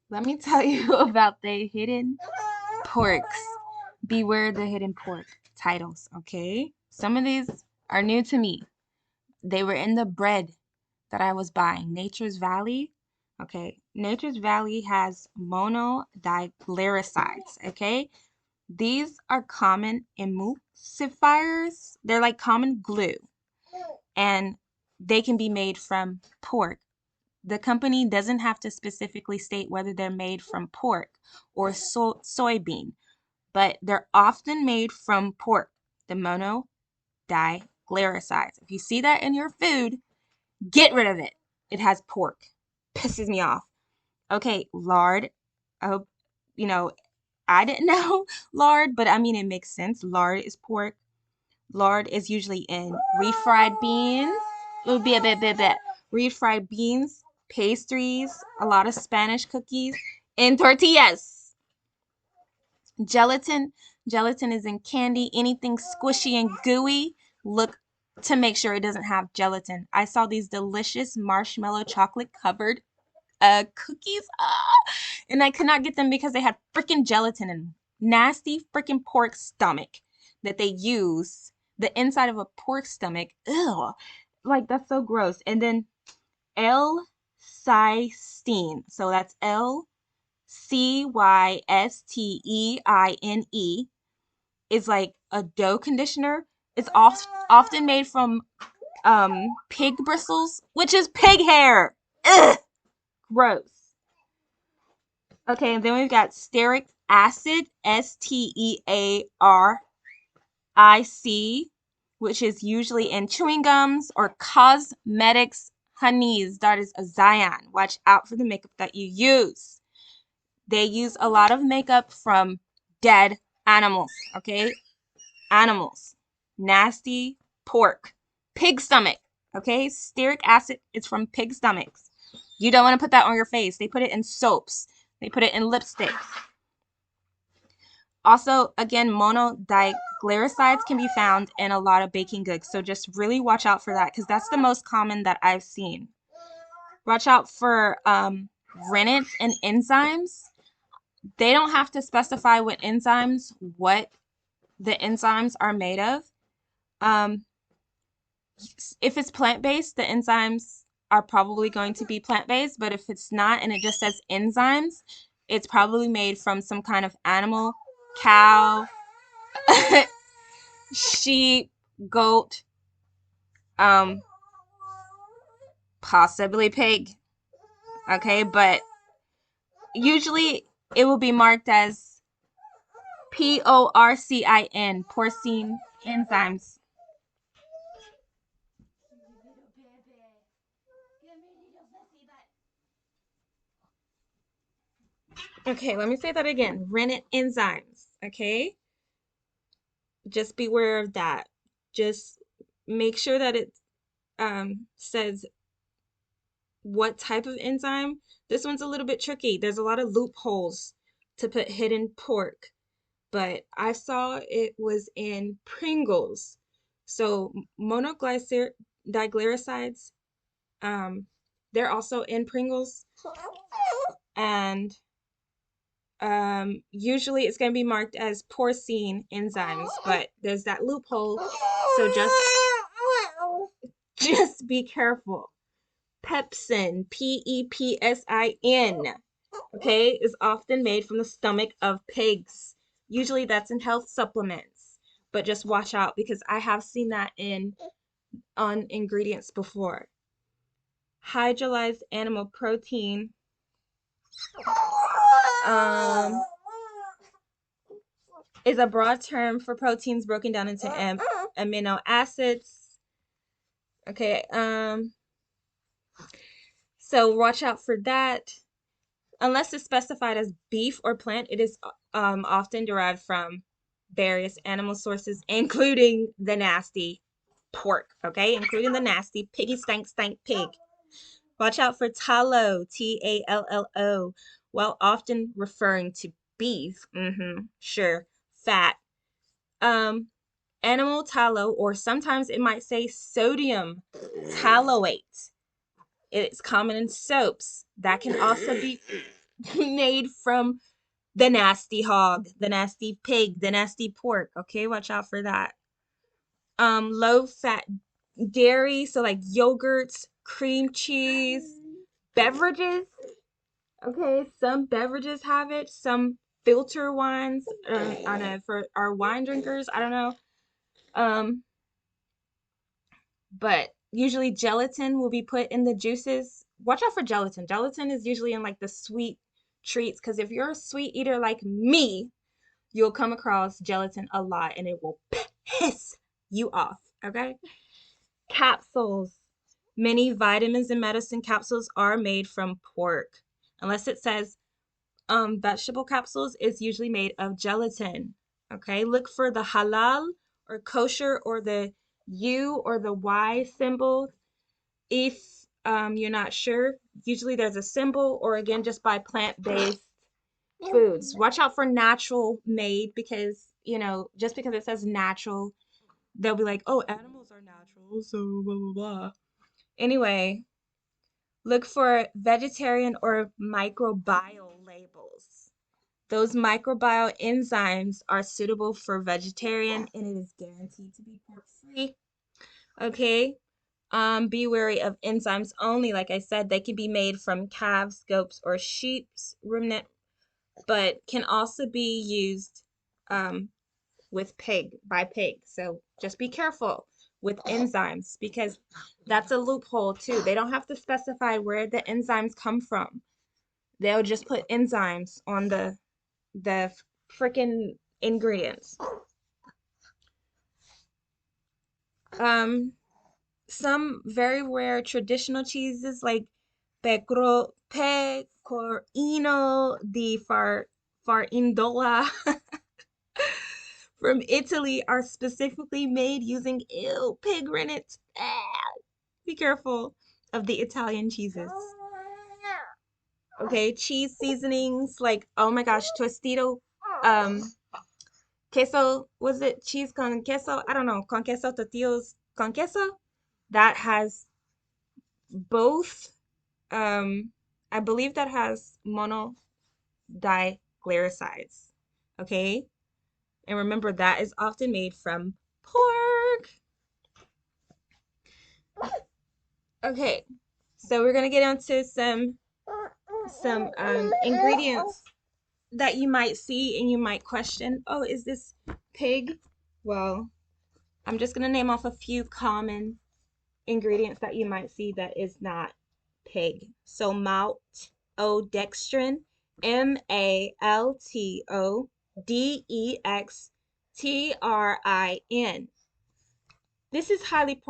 let me tell you about the hidden porks. Beware the hidden pork titles, okay? Some of these are new to me. They were in the bread that I was buying. Nature's Valley. Okay, Nature's Valley has monodiglycerides, okay? These are common emulsifiers. They're like common glue, and they can be made from pork. The company doesn't have to specifically state whether they're made from pork or soybean, but they're often made from pork, the monodiglycerides. If you see that in your food, get rid of it. It has pork. Pisses me off. Okay, lard. I hope, I didn't know lard, but I mean, it makes sense. Lard is pork. Lard is usually in refried beans. It would be a bit. Refried beans, pastries, a lot of Spanish cookies, and tortillas. Gelatin. Gelatin is in candy. Anything squishy and gooey, look to make sure it doesn't have gelatin. I saw these delicious marshmallow chocolate covered cookies, and I could not get them because they had freaking gelatin in them. Nasty freaking pork stomach that they use, the inside of a pork stomach. Ugh, like that's so gross. And then L-cysteine, so that's L-C-Y-S-T-E-I-N-E, is like a dough conditioner. It's often made from pig bristles, which is pig hair. Ugh, gross. Okay, and then we've got stearic acid, S-T-E-A-R-I-C, which is usually in chewing gums or cosmetics. Honeys, that is a Zion. Watch out for the makeup that you use. They use a lot of makeup from dead animals, okay? Animals. Nasty pork. Pig stomach, okay? Stearic acid is from pig stomachs. You don't want to put that on your face. They put it in soaps. They put it in lipsticks. Also, again, monodiglycerides can be found in a lot of baking goods. So just really watch out for that because that's the most common that I've seen. Watch out for rennet and enzymes. They don't have to specify what the enzymes are made of. If it's plant-based, the enzymes are probably going to be plant-based, but if it's not and it just says enzymes, it's probably made from some kind of animal, cow, sheep, goat, possibly pig. Okay, but usually it will be marked as porcine, porcine enzymes. Okay, let me say that again. Rennet enzymes, okay? Just beware of that. Just make sure that it says what type of enzyme. This one's a little bit tricky. There's a lot of loopholes to put hidden pork, but I saw it was in Pringles. So monodiglycerides, they're also in Pringles, and usually it's going to be marked as porcine enzymes, but there's that loophole, so just be careful. Pepsin, P-E-P-S-I-N, okay, is often made from the stomach of pigs. Usually that's in health supplements, but just watch out because I have seen that on ingredients before. Hydrolyzed animal protein, is a broad term for proteins broken down into amino acids. Okay, so watch out for that. Unless it's specified as beef or plant, it is often derived from various animal sources, including the nasty pork, okay? Including the nasty piggy stank pig. Watch out for tallow, T-A-L-L-O, while often referring to beef, sure, fat. Animal tallow, or sometimes it might say sodium tallowate. It's common in soaps. That can also be made from the nasty hog, the nasty pig, the nasty pork. Okay, watch out for that. Low fat dairy, so like yogurts, cream cheese, beverages. Okay, some beverages have it, some filter wines. I know for our wine drinkers, I don't know. Um, but usually gelatin will be put in the juices. Watch out for gelatin. Gelatin is usually in like the sweet treats because if you're a sweet eater like me, you'll come across gelatin a lot and it will piss you off. Okay. Capsules. Many vitamins and medicine capsules are made from pork. Unless it says vegetable capsules, it's usually made of gelatin. Okay. Look for the halal or kosher or the U or the Y symbol. If you're not sure, usually there's a symbol or again just by plant-based foods. Watch out for natural made because, just because it says natural, they'll be like, oh, animals are natural, so blah, blah, blah. Anyway, look for vegetarian or microbial labels. Those microbial enzymes are suitable for vegetarian and it is guaranteed to be pork free. Okay. Be wary of enzymes only. Like I said, they can be made from calves, goats, or sheep's ruminant, but can also be used with by pig. So just be careful with enzymes because that's a loophole too. They don't have to specify where the enzymes come from. They'll just put enzymes on the freaking ingredients. Some very rare traditional cheeses like pecorino di Farindola from Italy are specifically made using pig rennet. Be careful of the Italian cheeses. Okay, cheese seasonings like, oh my gosh, tostito, queso, was it cheese con queso? I don't know, con queso, tortillas con queso. That has both, I believe that has monodiglycerides. Okay, and remember that is often made from pork. Okay, so we're gonna get into some ingredients that you might see and you might question, oh, is this pig? Well, I'm just gonna name off a few common ingredients that you might see that is not pig. So maltodextrin, maltodextrin. This is highly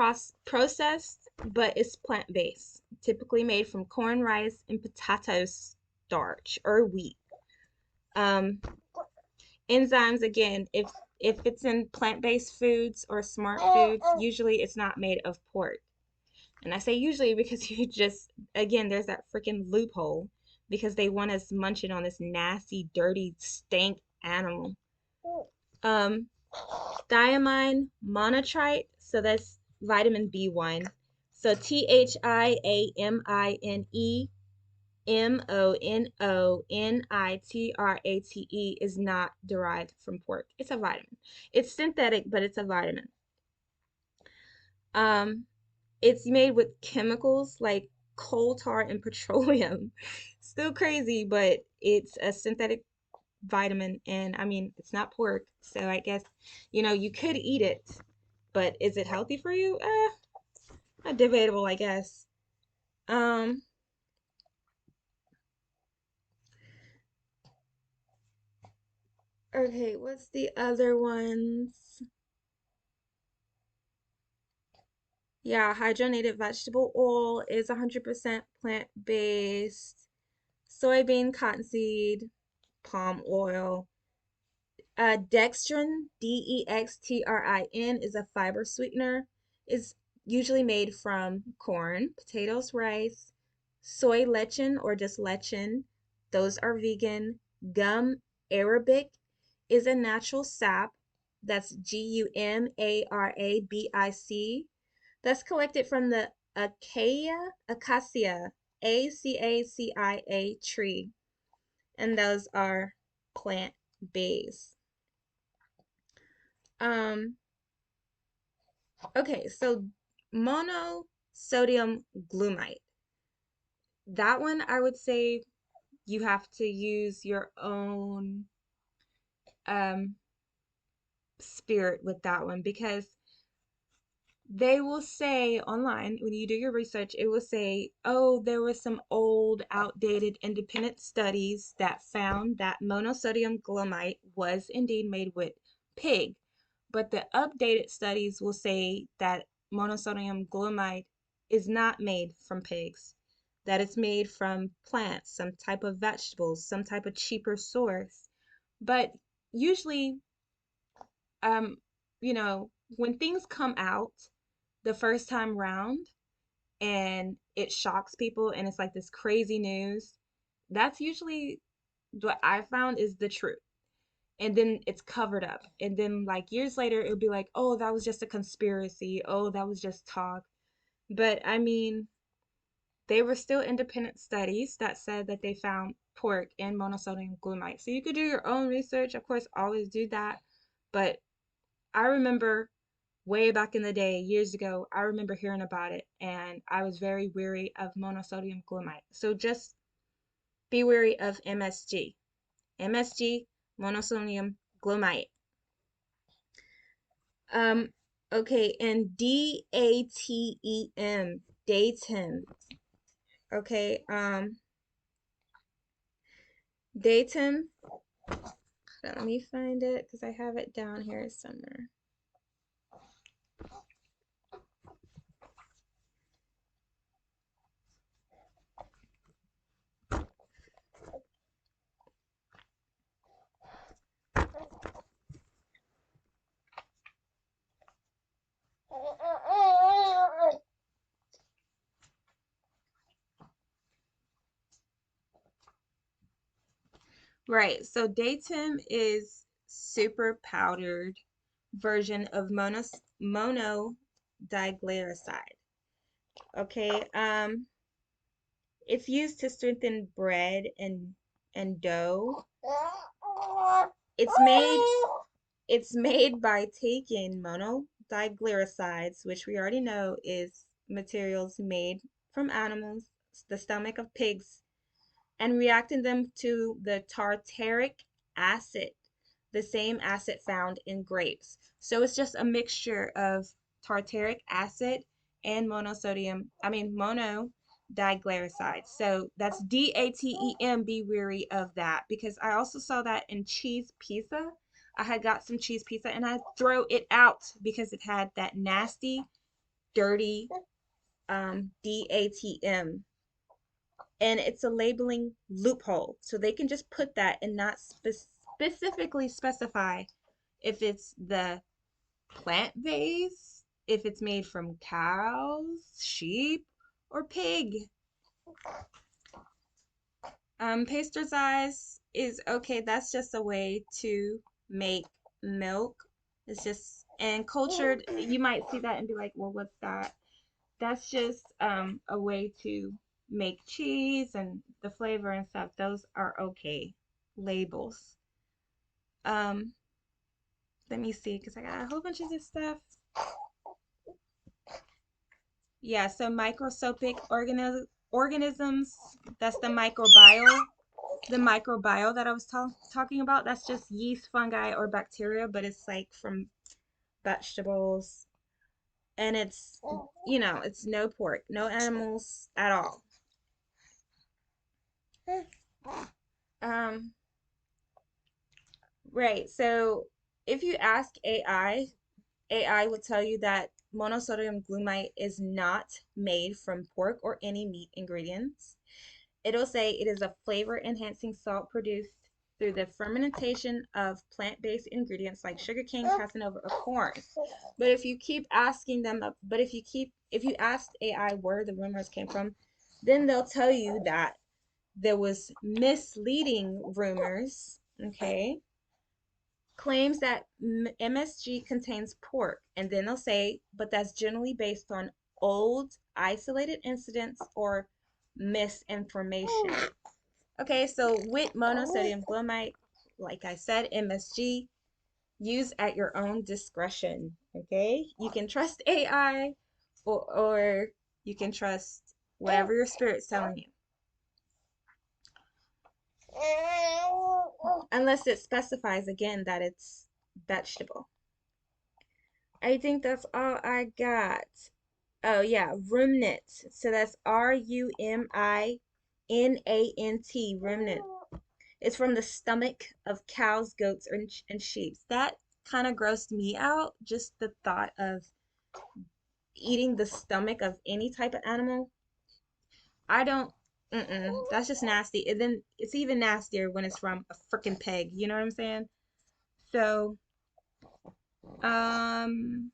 processed, but it's plant-based, typically made from corn, rice, and potato starch or wheat. Enzymes, again, if it's in plant-based foods or smart foods, usually it's not made of pork. And I say usually because again, there's that freaking loophole because they want us munching on this nasty, dirty, stank animal. Thiamine monotrite, so that's vitamin B1. So thiamine is not derived from pork. It's a vitamin. It's synthetic, but it's a vitamin. It's made with chemicals like coal tar and petroleum. Still crazy, but it's a synthetic vitamin, and I mean, it's not pork, so I guess, you could eat it, but is it healthy for you? Debatable, I guess. Okay, what's the other ones? Yeah, hydrogenated vegetable oil is 100% plant-based. Soybean, cottonseed, palm oil. Dextrin, Dextrin, is a fiber sweetener. Is usually made from corn, potatoes, rice, soy lecithin or just lecithin. Those are vegan. Gum arabic is a natural sap. That's GUMARABIC. That's collected from the acacia, ACACIA tree, and those are plant-based. Okay, so monosodium glutamate. That one I would say you have to use your own spirit with that one, because they will say online, when you do your research, it will say, oh, there were some old, outdated, independent studies that found that monosodium glutamate was indeed made with pig. But the updated studies will say that monosodium glutamate is not made from pigs, that it's made from plants, some type of vegetables, some type of cheaper source. But usually, um, when things come out the first time round and it shocks people and it's like this crazy news, that's usually what I found is the truth. And then it's covered up. And then like years later, it'll be like, oh, that was just a conspiracy. Oh, that was just talk. But I mean, they were still independent studies that said that they found pork in monosodium glutamate. So you could do your own research. Of course, always do that. But I remember way back in the day, years ago, I remember hearing about it, and I was very wary of monosodium glutamate. So just be wary of MSG. MSG, monosodium glutamate. Okay, and DATEM, datem. Okay, datem. Let me find it because I have it down here somewhere. Right, so datem is super powdered version of monodiglyroside. Okay, it's used to strengthen bread and dough. It's made by taking monodiglycerides, which we already know is materials made from animals, the stomach of pigs, and reacting them to the tartaric acid, the same acid found in grapes. So it's just a mixture of tartaric acid and monodiglyceride. So that's DATEM. Be wary of that, because I also saw that in cheese pizza. I had got some cheese pizza and I throw it out because it had that nasty, dirty DATM, and it's a labeling loophole. So they can just put that and not specifically specify if it's the plant-based, if it's made from cows, sheep, or pig. Pasteurized is okay. That's just a way to make milk. It's just, and cultured, you might see that and be like, well, what's that? That's just a way to make cheese and the flavor and stuff. Those are okay labels. Let me see, because I got a whole bunch of this stuff. Yeah, so microscopic organisms, that's the microbiome. The microbiome that I was talking about, that's just yeast, fungi, or bacteria, but it's like from vegetables. And it's, it's no pork, no animals at all. Right. So if you ask AI would tell you that monosodium glutamate is not made from pork or any meat ingredients. It'll say it is a flavor enhancing salt produced through the fermentation of plant-based ingredients like sugarcane, casanova, or corn. But if you keep asking them, if you ask AI where the rumors came from, then they'll tell you that there was misleading rumors, okay? Claims that MSG contains pork, and then they'll say, but that's generally based on old, isolated incidents or misinformation. Okay, so with monosodium glutamate, like I said, MSG, use at your own discretion. Okay, you can trust AI, or you can trust whatever your spirit's telling you, unless it specifies again that it's vegetable. I think that's all I got. Oh yeah, ruminant. So that's RUMINANT, ruminant. It's from the stomach of cows, goats, and sheep. That kind of grossed me out, just the thought of eating the stomach of any type of animal. I don't, that's just nasty. And then it's even nastier when it's from a freaking pig. You know what I'm saying? So, um,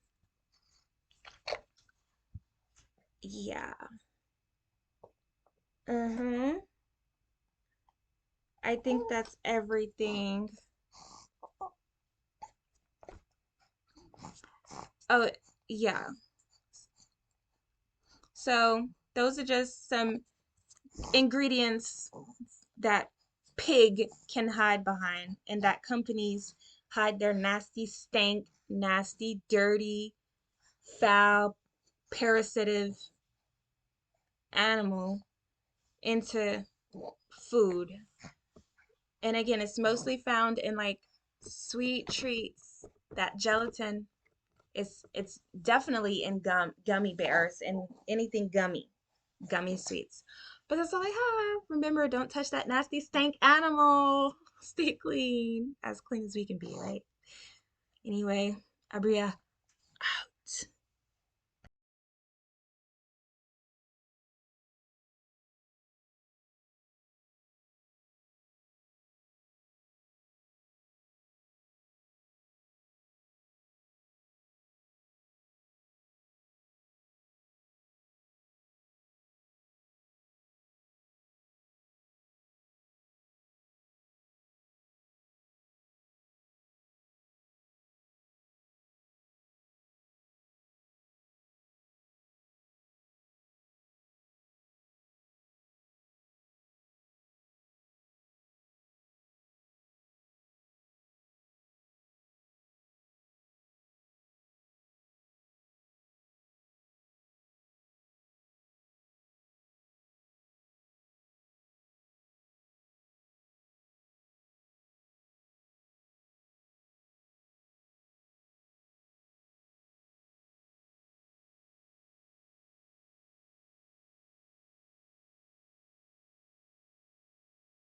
yeah. Uh-huh. I think that's everything. Oh, yeah. So, those are just some ingredients that pig can hide behind and that companies hide their nasty stank, nasty, dirty, foul, parasitive animal into food. And again, it's mostly found in like sweet treats. That gelatin is, it's definitely in gummy bears and anything gummy sweets. But that's all I have. Remember, don't touch that nasty stank animal. Stay clean as we can be, right? Anyway, Abria.